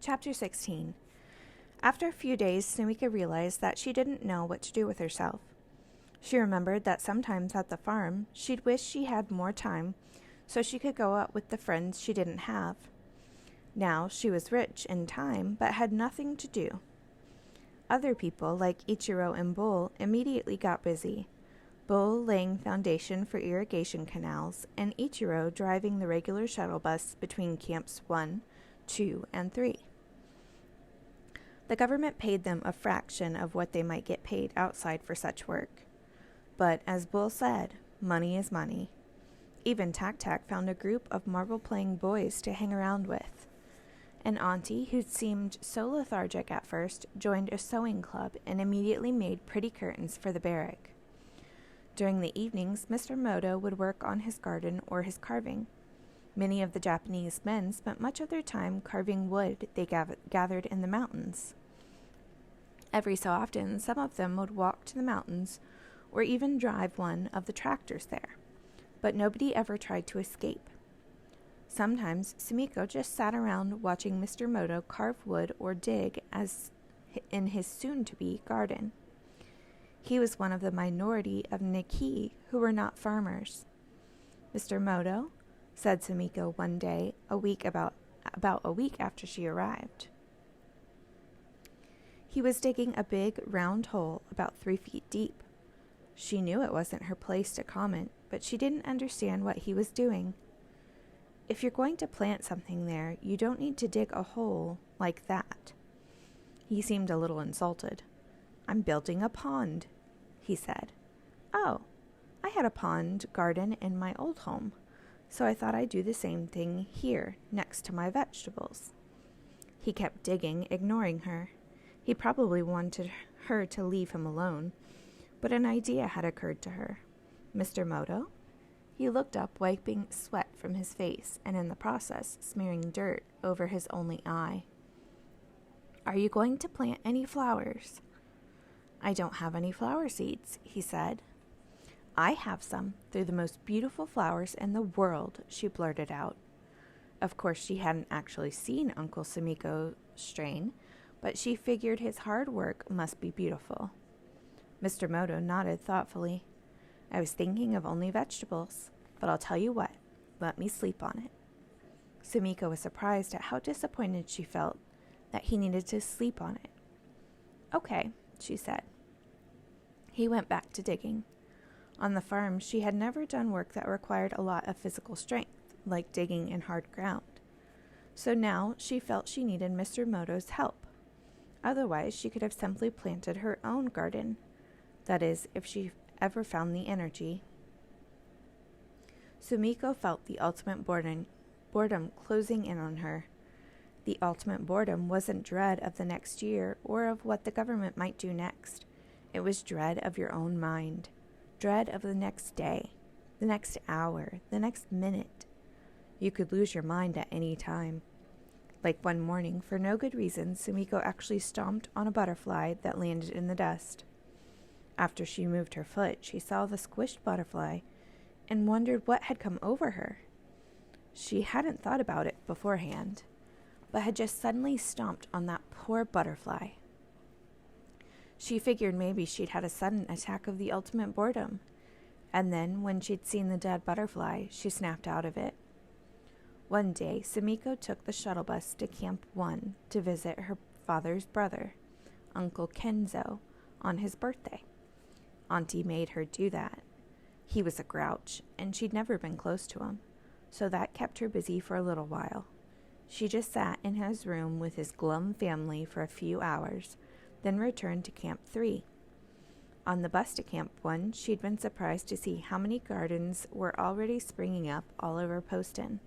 Chapter 16. After a few days, Sumiko realized that she didn't know what to do with herself. She remembered that sometimes at the farm, she'd wish she had more time so she could go out with the friends she didn't have. Now she was rich in time but had nothing to do. Other people, like Ichiro and Bull, immediately got busy. Bull laying foundation for irrigation canals, and Ichiro driving the regular shuttle bus between camps 1, 2, and 3. The government paid them a fraction of what they might get paid outside for such work. But, as Bull said, money is money. Even Tac-Tac found a group of marble-playing boys to hang around with. An auntie, who seemed so lethargic at first, joined a sewing club and immediately made pretty curtains for the barrack. During the evenings, Mr. Moto would work on his garden or his carving. Many of the Japanese men spent much of their time carving wood they gathered in the mountains. Every so often, some of them would walk to the mountains or even drive one of the tractors there, but nobody ever tried to escape. Sometimes Sumiko just sat around watching Mr. Moto carve wood or dig as in his soon-to-be garden. He was one of the minority of Nikki who were not farmers. "Mr. Moto," said Sumiko one day, about a week after she arrived. He was digging a big, round hole about 3 feet deep. She knew it wasn't her place to comment, but she didn't understand what he was doing. "If you're going to plant something there, you don't need to dig a hole like that." He seemed a little insulted. "I'm building a pond," he said. "Oh, I had a pond garden in my old home, so I thought I'd do the same thing here, next to my vegetables." He kept digging, ignoring her. He probably wanted her to leave him alone, but an idea had occurred to her. "Mr. Moto?" He looked up, wiping sweat from his face, and in the process smearing dirt over his only eye. "Are you going to plant any flowers?" "I don't have any flower seeds," he said. "I have some. They're the most beautiful flowers in the world," she blurted out. Of course, she hadn't actually seen Uncle Sumiko strain, but she figured his hard work must be beautiful. Mr. Moto nodded thoughtfully. "I was thinking of only vegetables, but I'll tell you what, let me sleep on it." Sumiko was surprised at how disappointed she felt that he needed to sleep on it. "Okay," she said. He went back to digging. On the farm, she had never done work that required a lot of physical strength, like digging in hard ground. So now she felt she needed Mr. Moto's help. Otherwise, she could have simply planted her own garden. That is, if she ever found the energy. Sumiko felt the ultimate boredom closing in on her. The ultimate boredom wasn't dread of the next year or of what the government might do next. It was dread of your own mind, dread of the next day, the next hour, the next minute. You could lose your mind at any time. Like one morning, for no good reason, Sumiko actually stomped on a butterfly that landed in the dust. After she moved her foot, she saw the squished butterfly and wondered what had come over her. She hadn't thought about it beforehand, but had just suddenly stomped on that poor butterfly. She figured maybe she'd had a sudden attack of the ultimate boredom, and then, when she'd seen the dead butterfly, she snapped out of it. One day, Sumiko took the shuttle bus to Camp 1 to visit her father's brother, Uncle Kenzo, on his birthday. Auntie made her do that. He was a grouch, and she'd never been close to him, so that kept her busy for a little while. She just sat in his room with his glum family for a few hours, then returned to Camp 3. On the bus to Camp 1, she'd been surprised to see how many gardens were already springing up all over Poston.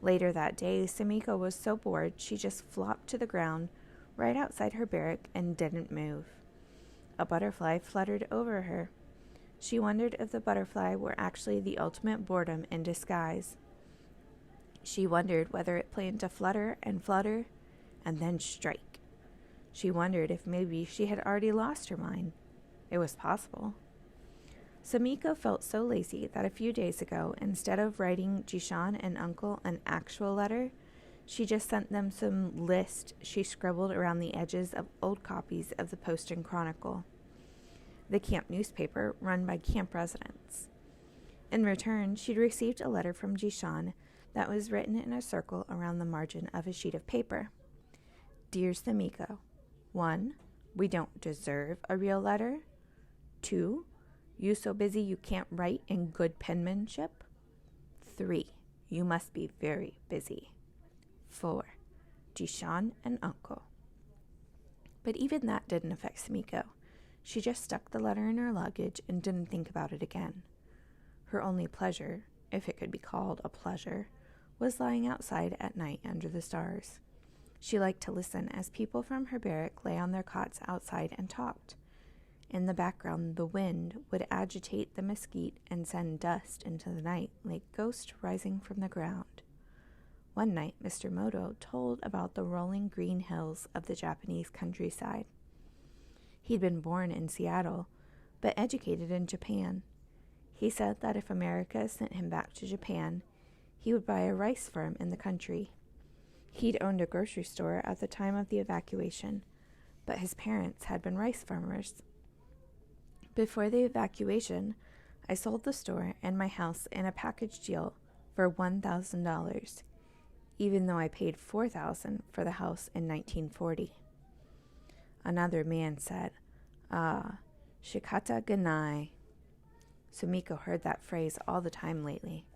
Later that day, Sumiko was so bored she just flopped to the ground right outside her barrack and didn't move. A butterfly fluttered over her. She wondered if the butterfly were actually the ultimate boredom in disguise. She wondered whether it planned to flutter and then strike. She wondered if maybe she had already lost her mind. It was possible. Sumiko felt so lazy that a few days ago, instead of writing Jishan and Uncle an actual letter, She just sent them some list she scribbled around the edges of old copies of the Post and Chronicle, the camp newspaper run by camp residents. In return, she'd received a letter from Jishan that was written in a circle around the margin of a sheet of paper. Dear Sumiko, 1. We don't deserve a real letter. 2. You so busy you can't write in good penmanship. 3. You must be very busy. 4. Jishan and Uncle. But even that didn't affect Sumiko. She just stuck the letter in her luggage and didn't think about it again. Her only pleasure, if it could be called a pleasure, was lying outside at night under the stars. She liked to listen as people from her barrack lay on their cots outside and talked. In the background, the wind would agitate the mesquite and send dust into the night like ghosts rising from the ground. One night, Mr. Moto told about the rolling green hills of the Japanese countryside. He'd been born in Seattle, but educated in Japan. He said that if America sent him back to Japan, he would buy a rice farm in the country. He'd owned a grocery store at the time of the evacuation, but his parents had been rice farmers. Before the evacuation, I sold the store and my house in a package deal for $1,000, even though I paid $4,000 for the house in 1940. Another man said, shikata ganai. Sumiko heard that phrase all the time lately.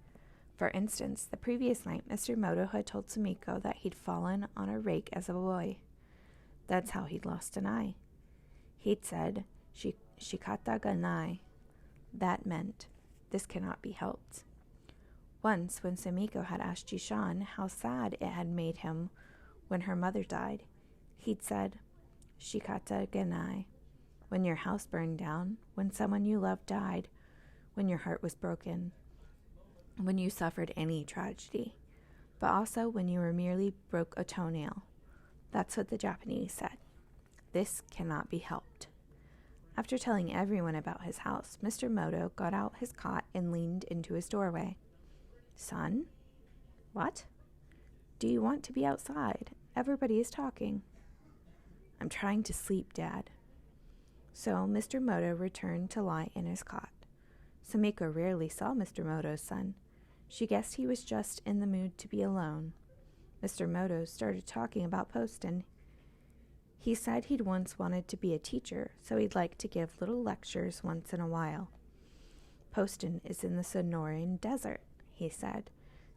For instance, the previous night, Mr. Moto had told Sumiko that he'd fallen on a rake as a boy. That's how he'd lost an eye. He'd said, shikata ganai. That meant, this cannot be helped. Once, when Sumiko had asked Jishan how sad it had made him when her mother died, he'd said, shikata ganai. When your house burned down, when someone you loved died, when your heart was broken, when you suffered any tragedy, but also when you were merely broke a toenail. That's what the Japanese said. This cannot be helped. After telling everyone about his house, Mr. Moto got out his cot and leaned into his doorway. Son? What? Do you want to be outside? Everybody is talking. I'm trying to sleep, Dad. So Mr. Moto returned to lie in his cot. Sumiko rarely saw Mr. Moto's son. She guessed he was just in the mood to be alone. Mr. Moto started talking about Poston. He said he'd once wanted to be a teacher, so he'd like to give little lectures once in a while. Poston is in the Sonoran Desert, he said.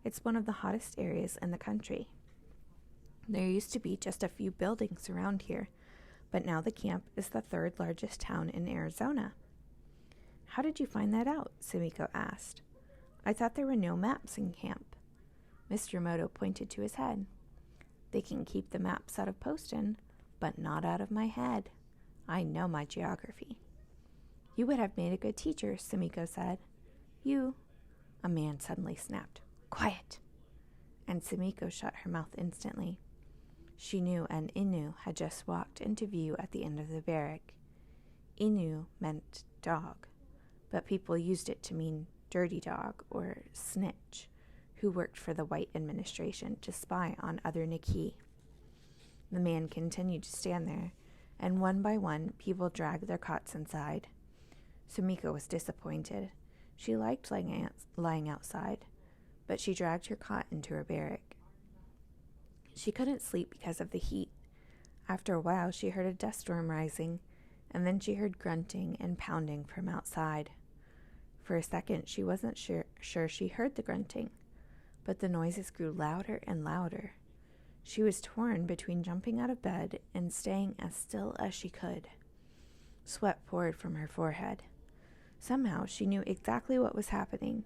It's one of the hottest areas in the country. There used to be just a few buildings around here, but now the camp is the third largest town in Arizona. How did you find that out? Sumiko asked. I thought there were no maps in camp. Mr. Moto pointed to his head. They can keep the maps out of Poston, but not out of my head. I know my geography. You would have made a good teacher, Sumiko said. You. A man suddenly snapped. Quiet. And Sumiko shut her mouth instantly. She knew an Inu had just walked into view at the end of the barrack. Inu meant dog, but people used it to mean dirty dog or snitch, who worked for the white administration to spy on other Nikki. The man continued to stand there, and one by one people dragged their cots inside. Sumiko was disappointed. She liked lying outside, but she dragged her cot into her barrack. She couldn't sleep because of the heat. After a while, she heard a dust storm rising, and then she heard grunting and pounding from outside. For a second, she wasn't sure she heard the grunting, but the noises grew louder and louder. She was torn between jumping out of bed and staying as still as she could. Sweat poured from her forehead. Somehow, she knew exactly what was happening,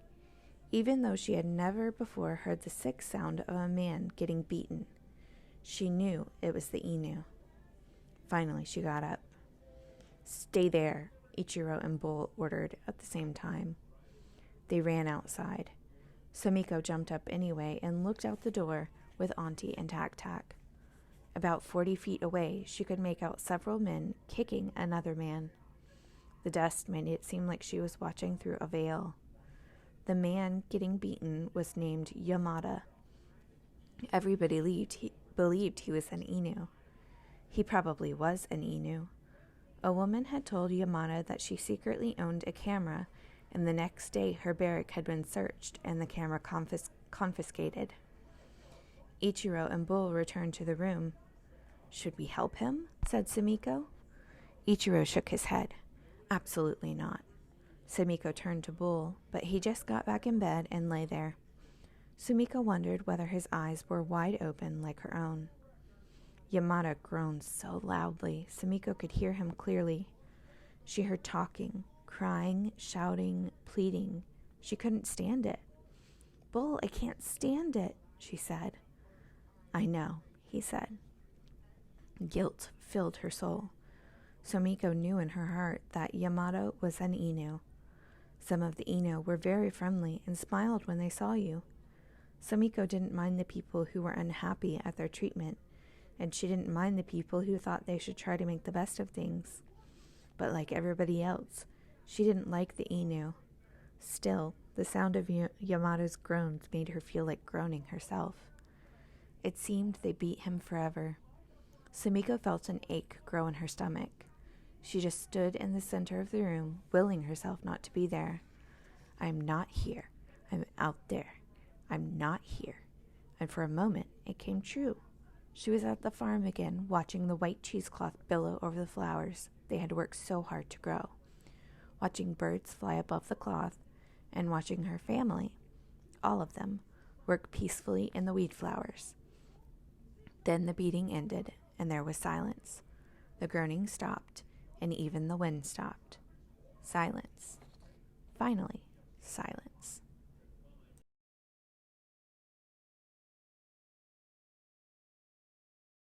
even though she had never before heard the sick sound of a man getting beaten. She knew it was the Inu. Finally, she got up. Stay there, Ichiro and Bull ordered at the same time. They ran outside. Sumiko jumped up anyway and looked out the door with Auntie and Tak-Tak. About 40 feet away, she could make out several men kicking another man. The dust made it seem like she was watching through a veil. The man getting beaten was named Yamada, Everybody believed he was an Inu. He probably was an Inu. A woman had told Yamato that she secretly owned a camera, and the next day her barrack had been searched and the camera confiscated. Ichiro and Bull returned to the room. "Should we help him?" said Sumiko. Ichiro shook his head. "Absolutely not." Sumiko turned to Bull, but he just got back in bed and lay there. Sumiko wondered whether his eyes were wide open like her own. Yamato groaned so loudly Sumiko could hear him clearly. She heard talking, crying, shouting, pleading. She couldn't stand it. "Bull, I can't stand it," she said. "I know," he said. Guilt filled her soul. Sumiko knew in her heart that Yamato was an Inu. Some of the Inu were very friendly and smiled when they saw you. Sumiko didn't mind the people who were unhappy at their treatment, and she didn't mind the people who thought they should try to make the best of things. But like everybody else, she didn't like the Inu. Still, the sound of Yamato's groans made her feel like groaning herself. It seemed they beat him forever. Sumiko felt an ache grow in her stomach. She just stood in the center of the room, willing herself not to be there. "I'm not here. I'm out there. I'm not here." And for a moment, it came true. She was at the farm again, watching the white cheesecloth billow over the flowers they had worked so hard to grow, watching birds fly above the cloth, and watching her family, all of them, work peacefully in the weed flowers. Then the beating ended, and there was silence. The groaning stopped, and even the wind stopped. Silence. Finally, silence.